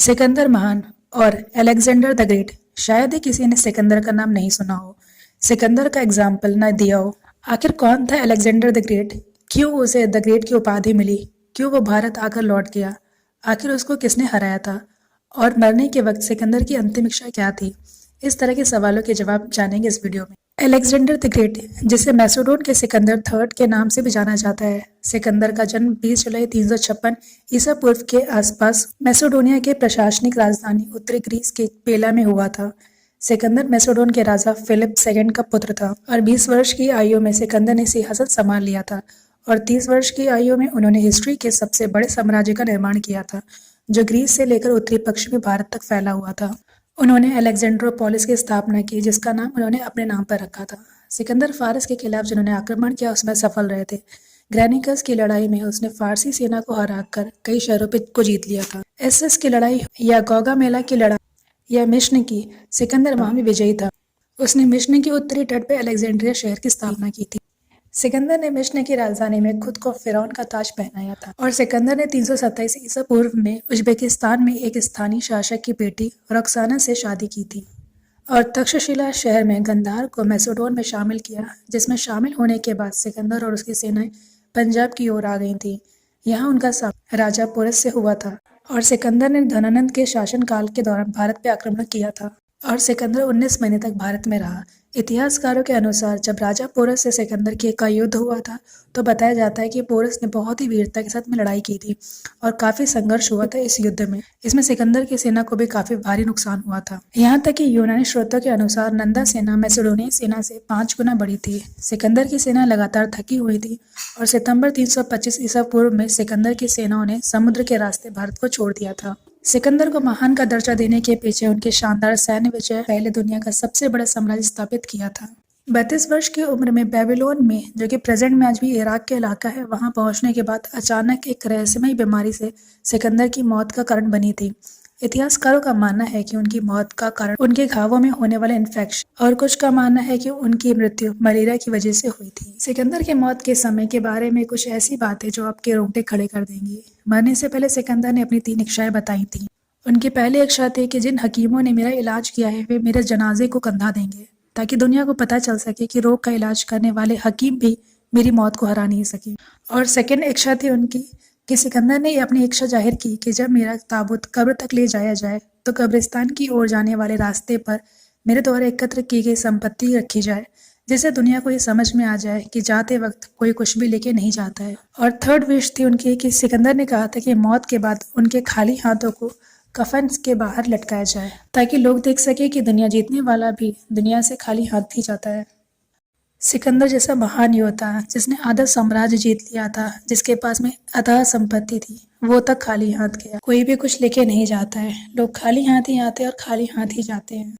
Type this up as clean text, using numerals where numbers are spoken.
सिकंदर महान और Alexander the great. शायद ही किसी ने सिकंदर का नाम नहीं सुना हो, सिकंदर का एग्जाम्पल न दिया हो। आखिर कौन था अलेक्जेंडर द ग्रेट? क्यों उसे द ग्रेट की उपाधि मिली? क्यों वो भारत आकर लौट गया? आखिर उसको किसने हराया था? और मरने के वक्त सिकंदर की अंतिम इच्छा क्या थी? इस तरह के सवालों के जवाब जानेंगे इस वीडियो में। अलेक्जेंडर द ग्रेट, जिसे मैसेडोन के सिकंदर थर्ड के नाम से भी जाना जाता है। सिकंदर का जन्म 20 जुलाई 356 ईसा पूर्व के आसपास मैसेडोनिया के प्रशासनिक राजधानी उत्तरी ग्रीस के पेला में हुआ था। सिकंदर मैसेडोन के राजा फिलिप सेकंड का पुत्र था और 20 वर्ष की आयु में सिकंदर ने सिंहासन संभाल लिया था और 30 वर्ष की आयु में उन्होंने हिस्ट्री के सबसे बड़े साम्राज्य का निर्माण किया था, जो ग्रीस से लेकर उत्तरी पश्चिमी भारत तक फैला हुआ था। उन्होंने अलेक्जेंड्रोपोलिस की स्थापना की, जिसका नाम उन्होंने अपने नाम पर रखा था। सिकंदर फारस के खिलाफ जिन्होंने आक्रमण किया उसमें सफल रहे थे। ग्रैनिकस की लड़ाई में उसने फारसी सेना को हराकर कई शहरों को जीत लिया था। एसेस की लड़ाई या गौगामेला की लड़ाई या मिस्र की, सिकंदर वहां भी विजयी था। उसने मिस्र के उत्तरी तट पर अलेक्जेंड्रिया शहर की स्थापना की थी। सिकंदर ने मिस्र की राजधानी में खुद को फिरौन का ताज पहनाया था और सिकंदर ने 327 ईसा पूर्व में उज्बेकिस्तान में एक स्थानीय शासक की बेटी रक्साना से शादी की थी और तक्षशिला शहर में गंधार को मैसेडोन में शामिल किया, जिसमें शामिल होने के बाद सिकंदर और उसकी सेनाएं पंजाब की ओर आ गई थी। यहाँ उनका सामना राजा पोरस से हुआ था और सिकंदर ने धनानंद के शासनकाल के दौरान भारत पर आक्रमण किया था और सिकंदर 19 महीने तक भारत में रहा। इतिहासकारों के अनुसार जब राजा पोरस से सिकंदर की का युद्ध हुआ था तो बताया जाता है कि पोरस ने बहुत ही वीरता के साथ में लड़ाई की थी और काफी संघर्ष हुआ था इस युद्ध में। इसमें सिकंदर की सेना को भी काफी भारी नुकसान हुआ था। यहाँ तक कि यूनानी स्रोतों के अनुसार नंदा सेना मैसेडोनियन सेना से 5 गुना बड़ी थी। सिकंदर की सेना लगातार थकी हुई थी और सितंबर 325 ईसा पूर्व में सिकंदर की सेनाओं ने समुद्र के रास्ते भारत को छोड़ दिया था। सिकंदर को महान का दर्जा देने के पीछे उनके शानदार सैन्य विजय पहले दुनिया का सबसे बड़ा साम्राज्य स्थापित किया था। 32 वर्ष की उम्र में बेबीलोन में, जो कि प्रेजेंट में आज भी इराक के इलाका है, वहां पहुंचने के बाद अचानक एक रहस्यमयी बीमारी से सिकंदर की मौत का कारण बनी थी। इतिहासकारों का मानना है कि उनकी मौत का कारण उनके घावों में होने वाले इन्फेक्शन और कुछ का मानना है कि उनकी मृत्यु मलेरिया की वजह से हुई थी। सिकंदर की मौत के समय के बारे में कुछ ऐसी बातें जो आपके रोंगटे खड़े कर देंगी। मरने से पहले सिकंदर ने अपनी 3 इच्छाएं बताई थी। उनकी पहली इच्छा थी कि जिन हकीमों ने मेरा इलाज किया है वे मेरे जनाजे को कंधा देंगे, ताकि दुनिया को पता चल सके कि रोग का इलाज करने वाले हकीम भी मेरी मौत को हरा नहीं सके। और सेकंड इच्छा थी उनकी कि सिकंदर ने अपनी इच्छा जाहिर की कि जब मेरा ताबूत कब्र तक ले जाया जाए तो कब्रिस्तान की ओर जाने वाले रास्ते पर मेरे द्वारा एकत्र की गई संपत्ति रखी जाए, जिससे दुनिया को ये समझ में आ जाए कि जाते वक्त कोई कुछ भी लेके नहीं जाता है। और थर्ड विश थी उनकी कि सिकंदर ने कहा था कि मौत के बाद उनके खाली हाथों को कफन के बाहर लटकाया जाए, ताकि लोग देख सके कि दुनिया जीतने वाला भी दुनिया से खाली हाथ ही जाता है। सिकंदर जैसा महान योद्धा जिसने आधा साम्राज्य जीत लिया था, जिसके पास में अथाह संपत्ति थी, वो तक खाली हाथ गया। कोई भी कुछ लेके नहीं जाता है, लोग खाली हाथ ही आते हैं और खाली हाथ ही जाते हैं।